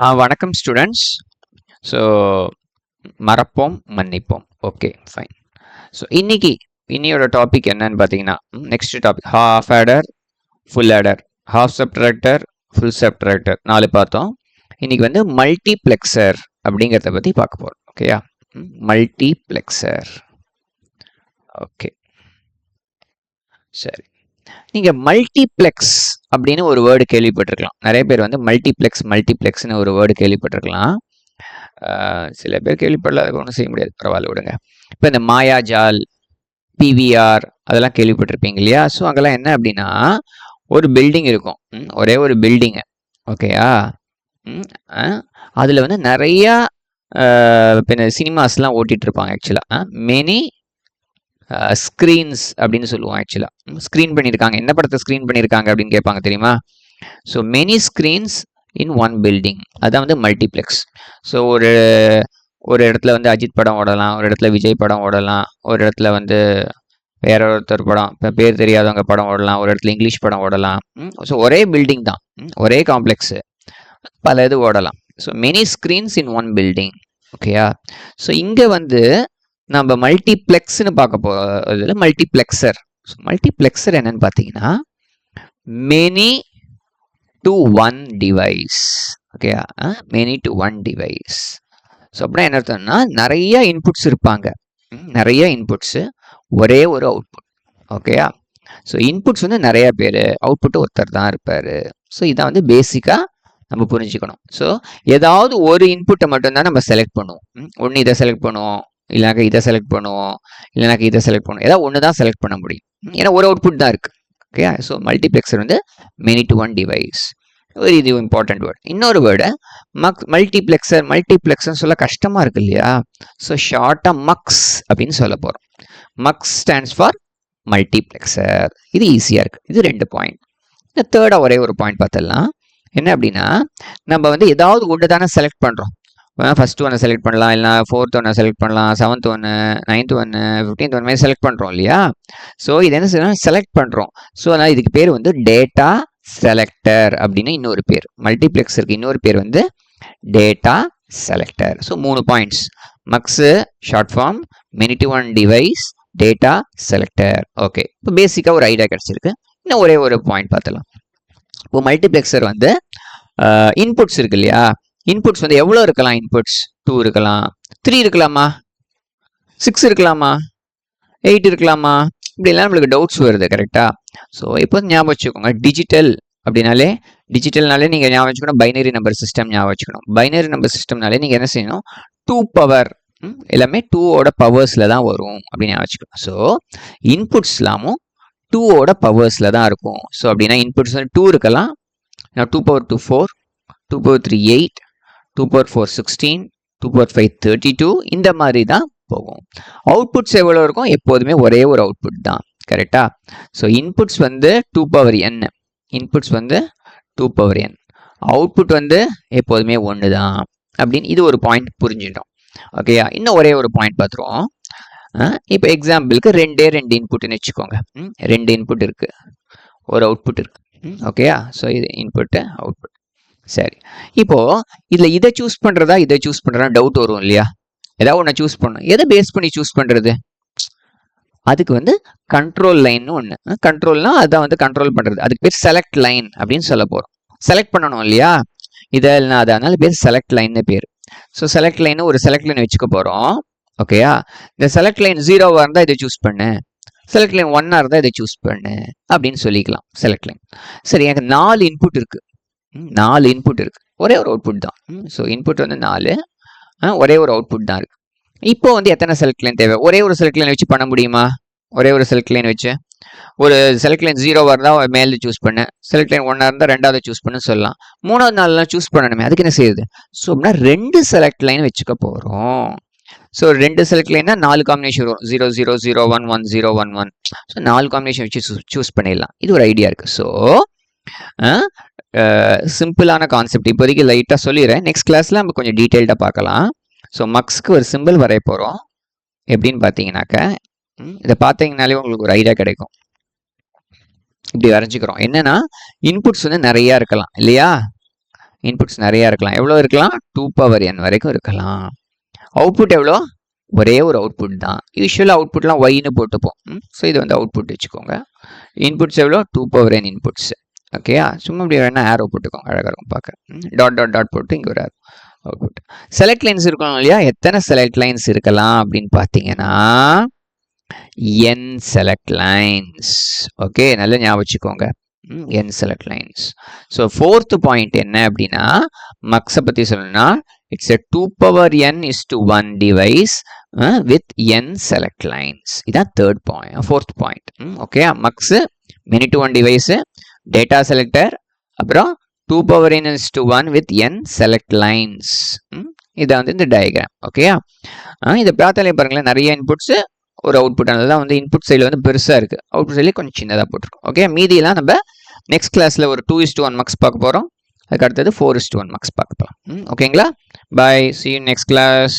வணக்கம் students. So மறப்போம் மன்னிப்போம். Okay fine. ஸோ இன்னையோட டாபிக் என்னன்னு பார்த்தீங்கன்னா, next topic half adder, full adder, half subtractor, full subtractor 4 பார்த்தோம். இன்னைக்கு வந்து மல்டிப்ளெக்சர் அப்படிங்கிறத பற்றி பார்க்க போகிறோம். ஓகேயா? மல்டிப்ளெக்சர். ஓகே சரி. நீங்கள் மல்டிப்ளெக்ஸ் அப்படின்னு ஒரு வேர்டு கேள்விப்பட்டிருக்கலாம். நிறைய பேர் வந்து மல்டிப்ளெக்ஸ்னு ஒரு வேர்டு கேள்விப்பட்டிருக்கலாம். சில பேர் கேள்விப்படல, அதுக்கு ஒன்றும் செய்ய முடியாது, பரவாயில்ல விடுங்க. இப்போ இந்த மாயாஜால், பிவிஆர் அதெல்லாம் கேள்விப்பட்டிருப்பீங்க இல்லையா? ஸோ அங்கெல்லாம் என்ன அப்படின்னா, ஒரு பில்டிங் இருக்கும், ஒரே ஒரு பில்டிங்கு. ஓகேயா? அதில் வந்து நிறையா இப்போ சினிமாஸ்லாம் ஓட்டிகிட்டு இருப்பாங்க. ஆக்சுவலாக மெனி ஸ்க்ரீன்ஸ் அப்படின்னு சொல்லுவோம். ஆக்சுவலாக ஸ்க்ரீன் பண்ணியிருக்காங்க. என்ன படத்தை ஸ்க்ரீன் பண்ணியிருக்காங்க அப்படின்னு கேட்பாங்க, தெரியுமா? So many screens in one building, அதான் வந்து மல்டிப்ளெக்ஸ். ஸோ ஒரு இடத்துல வந்து அஜித் படம் ஓடலாம், ஒரு இடத்துல விஜய் படம் ஓடலாம், ஒரு இடத்துல வந்து வேற ஒருத்தர் படம், இப்போ பேர் தெரியாதவங்க படம் ஓடலாம், ஒரு இடத்துல இங்கிலீஷ் படம் ஓடலாம். ஸோ ஒரே பில்டிங் தான், ஒரே காம்ப்ளெக்ஸு, பல இது ஓடலாம். So many screens in one building. ஓகேயா? ஸோ இங்கே வந்து நம்ம மல்டிப்ளெக்ஸ்னு பார்க்க போகிறதுல மல்டிப்ளெக்சர். ஸோ மல்டிப்ளெக்சர் என்னன்னு பார்த்தீங்கன்னா, மெனி டு ஒன் டிவைஸ். ஓகேயா? Many to one device. So அப்படின்னா என்ன அர்த்தம்னா, நிறைய இன்புட்ஸ் இருப்பாங்க, நிறைய இன்புட்ஸு, ஒரே ஒரு அவுட்புட். ஓகேயா? ஸோ இன்புட்ஸ் வந்து நிறைய பேர், அவுட்புட்டு ஒருத்தர் தான் இருப்பார். ஸோ இதான் வந்து பேசிக்காக நம்ம புரிஞ்சுக்கணும். ஸோ ஏதாவது ஒரு இன்புட்டை மட்டும்தான் நம்ம செலக்ட் பண்ணுவோம். ஒன்று இதை செலக்ட் பண்ணுவோம், இல்லைனாக்கா இதை செலக்ட் பண்ணுவோம், இல்லைனாக்கா இதை செலக்ட் பண்ணுவோம். ஏதாவது ஒன்று தான் செலக்ட் பண்ண முடியும், ஏன்னா ஒரு அவுட்புட் தான் இருக்குது. ஓகே? ஸோ மல்டிப்ளெக்சர் வந்து மெனி டு ஒன் டிவைஸ். இது இம்பார்ட்டன்ட் வேர்டு. இன்னொரு வேர்டு மல்டிப்ளெக்சர்னு சொல்ல கஷ்டமாக இருக்கு இல்லையா? ஸோ ஷார்ட்டாக மக்ஸ் அப்படின்னு சொல்ல போகிறோம். Mugs stands for multiplexer. இது ஈஸியாக இருக்குது. இது 2 பாயிண்ட். இந்த தேர்டாக ஒரே ஒரு பாயிண்ட் பார்த்துடலாம். என்ன அப்படின்னா, நம்ம வந்து ஏதாவது ஒன்று தானே செலக்ட் பண்ணுறோம். ஃபஸ்ட்டு ஒன்று செலக்ட் பண்ணலாம், இல்லைனா 4th ஒன்று செலக்ட் பண்ணலாம், 7th ஒன்று, 9th ஒன்று, 15th ஒன்று மாதிரி செலக்ட் பண்ணுறோம் இல்லையா? ஸோ இது என்ன செய்யணும், செலக்ட் பண்ணுறோம். ஸோ அதனால் இதுக்கு பேர் வந்து டேட்டா செலக்டர் அப்படின்னு இன்னொரு பேர். மல்டிப்ளெக்ஸருக்கு இன்னொரு பேர் வந்து data selector. So 3 points. Mux short form, many to one device, data selector. Okay, இப்போ பேசிக்காக ஒரு ஐடியா கிடச்சிருக்கு. இன்னும் ஒரே ஒரு பாயிண்ட் பார்த்துலாம். இப்போ மல்டிப்ளெக்சர் வந்து இன்புட்ஸ் இருக்கு இல்லையா? இன்புட்ஸ் வந்து எவ்வளோ இருக்கலாம்? இன்புட்ஸ் 2 இருக்கலாம், 3 இருக்கலாமா, 6 இருக்கலாமா, 8 இருக்கலாமா, இப்படிலாம் நம்மளுக்கு டவுட்ஸ் வருது. கரெக்டாக? ஸோ இப்போ ஞாபகம் வச்சுக்கோங்க, டிஜிட்டல்னாலே நீங்கள் ஞாபகம் வச்சுக்கணும், பைனரி நம்பர் சிஸ்டம் ஞாபகம் வச்சுக்கணும். பைனரி நம்பர் சிஸ்டம்னாலே நீங்கள் என்ன செய்யணும், 2 பவர், எல்லாமே 2ஓட பவர்ஸில் தான் வரும் அப்படின்னு ஞாபகம் வச்சுக்கணும். ஸோ இன்புட்ஸ்லாமும் 2ஓட பவர்ஸில் தான் இருக்கும். ஸோ அப்படின்னா இன்புட்ஸ் வந்து 2 இருக்கலாம், 2 பவர் 2 4, 2 பவர் 3 8, 2 பவர் 4 16, 2 பவர் 5 32, இந்த மாதிரி தான் போகும். அவுட்புட்ஸ் எவ்வளோ இருக்கும்? எப்போதுமே ஒரே ஒரு அவுட்புட் தான். கரெக்டா? ஸோ இன்புட்ஸ் வந்து 2 பவர் n, இன்புட்ஸ் வந்து 2 பவர் n, அவுட்புட் வந்து எப்போதுமே 1 தான் அப்படின்னு இது ஒரு பாயிண்ட் புரிஞ்சுட்டோம். ஓகேயா? இன்னும் ஒரே ஒரு பாயிண்ட் பார்த்துருவோம். இப்போ எக்ஸாம்பிளுக்கு 2 இன்புட்னு வச்சுக்கோங்க. 2 இன்புட் இருக்கு, ஒரு அவுட்புட் இருக்கு. ஓகேயா? ஸோ இது இன்புட்டு, அவுட்புட். சரி, இப்போ இதில் இதை சூஸ் பண்ணுறதா இதை சூஸ் பண்ணுறதா டவுட் வரும் இல்லையா? ஏதாவது ஒன்று சூஸ் பண்ணணும். எதை பேஸ் பண்ணி சூஸ் பண்ணுறது? அதுக்கு வந்து கண்ட்ரோல் லைன் ஒன்று. கண்ட்ரோல்னா அதான் வந்து கண்ட்ரோல் பண்ணுறது. அதுக்கு பேர் செலக்ட் லைன் அப்படின்னு சொல்ல போகிறோம். செலக்ட் பண்ணணும் இல்லையா? இதை இல்லைனா அது, அதனால பேர் செலக்ட் லைன்னு பேர். ஸோ செலக்ட் லைன், ஒரு செலக்ட் லைன் வச்சுக்க போகிறோம். ஓகேயா? இந்த செலக்ட் லைன் 0வாக இருந்தால் இதை சூஸ் பண்ணு, செலக்ட் லைன் 1ஆக இருந்தால் இதை சூஸ் பண்ணு அப்படின்னு சொல்லிக்கலாம். Select line. சரி, எனக்கு 4 இன்புட் இருக்கு, 4 இன்புட் இருக்கு, ஒரே ஒரு அவுட்புட் தான். ஸோ இன்புட் வந்து 4, ஒரே ஒரு அவுட்புட் தான் இருக்கு. இப்போ வந்து எத்தனை செலக்ட் லைன் தேவை? ஒரே ஒரு செலக்ட் லைன் வச்சு பண்ண முடியுமா? ஒரே ஒரு செலக்ட் லைன் வச்சு, ஒரு செலக்ட் லைன் 0வாக இருந்தால் மேலே சூஸ் பண்ணு, செலக்ட் லைன் 1ஆக இருந்தால் 2வது சூஸ் பண்ணு சொல்லலாம். 3வது 4 சூஸ் பண்ணணுமே, அதுக்கு என்ன செய்யுது? ஸோ அப்படின்னா 2 செலக்ட் லைன் வச்சுக்க போகிறோம். ஸோ 2 செலக்ட் லைன்னா 4 காம்பினேஷன் வரும், 0 0 0 1 1 0 1 1. ஸோ 4 காம்பினேஷன் வச்சு சூஸ் பண்ணிடலாம். இது ஒரு ஐடியா இருக்குது. ஸோ சிம்பிளான கான்செப்ட் இப்போதைக்கு லைட்டாக சொல்லிடுறேன். நெக்ஸ்ட் கிளாஸில் நம்ம கொஞ்சம் டீட்டெயில்டாக பார்க்கலாம். ஸோ மக்ஸ்க்கு ஒரு சிம்பிள் வரைய போகிறோம். எப்படின்னு பார்த்தீங்கன்னாக்க, இதை பார்த்தீங்கனாலே உங்களுக்கு ஒரு ஐடியா கிடைக்கும். இப்படி வரைஞ்சிக்கிறோம். என்னன்னா, இன்புட்ஸ் வந்து நிறையா இருக்கலாம் இல்லையா? இன்புட்ஸ் நிறையா இருக்கலாம். எவ்வளோ இருக்கலாம்? 2n வரைக்கும் இருக்கலாம். அவுட்புட் எவ்வளோ? ஒரே ஒரு அவுட்புட் தான். யூஸ்வலாக அவுட்புட்லாம் ஒய்னு போட்டுப்போம். ஸோ இது வந்து அவுட்புட் வச்சுக்கோங்க. இன்புட்ஸ் எவ்வளோ? 2n inputs. ஓகேயா? சும்மா இப்படி வேணால் ஆரோ போட்டுக்கோங்க, அழகாக இருக்கும் பார்க்க. டாட் டாட் டாட் போட்டு இங்கே ஒரு ஆரோ அவுட்புட். செலக்ட் லைன்ஸ் இருக்கணும் இல்லையா? எத்தனை செலக்ட் லைன்ஸ் இருக்கலாம் அப்படின்னு பார்த்தீங்கன்னா n செலக்ட் லைன்ஸ். ஓகே, நல்லா ஞாபகம் வச்சுக்கோங்க. n select lines. So fourth point என்ன அப்படின்னா, மக்ஸை பற்றி சொல்லணும்னா it's a 2n/1 device with n select lines. இதான் fourth point. Okay, mux many to one device, data selector, அப்புறம் 2n/1 with n select lines. இதான் வந்து இந்த டயக்ராம். ஓகேயா? இதை பார்த்தாலே பாருங்களேன், நிறைய இன்புட்ஸ் ஒரு அவுட்புட். அதனால வந்து இன்புட் சைடில் வந்து பெருசாக இருக்குது, அவுட்புட் சைடில் கொஞ்சம் சின்னதாக போட்டிருக்கோம். ஓகே, மீதியெல்லாம் நம்ம நெக்ஸ்ட் கிளாஸில் ஒரு 2:1 மக்ஸ் பார்க்க போகிறோம். அதுக்கு அடுத்தது 4:1 மக்ஸ் பார்க்க போகலாம். ஓகேங்களா? Bye, see you next class.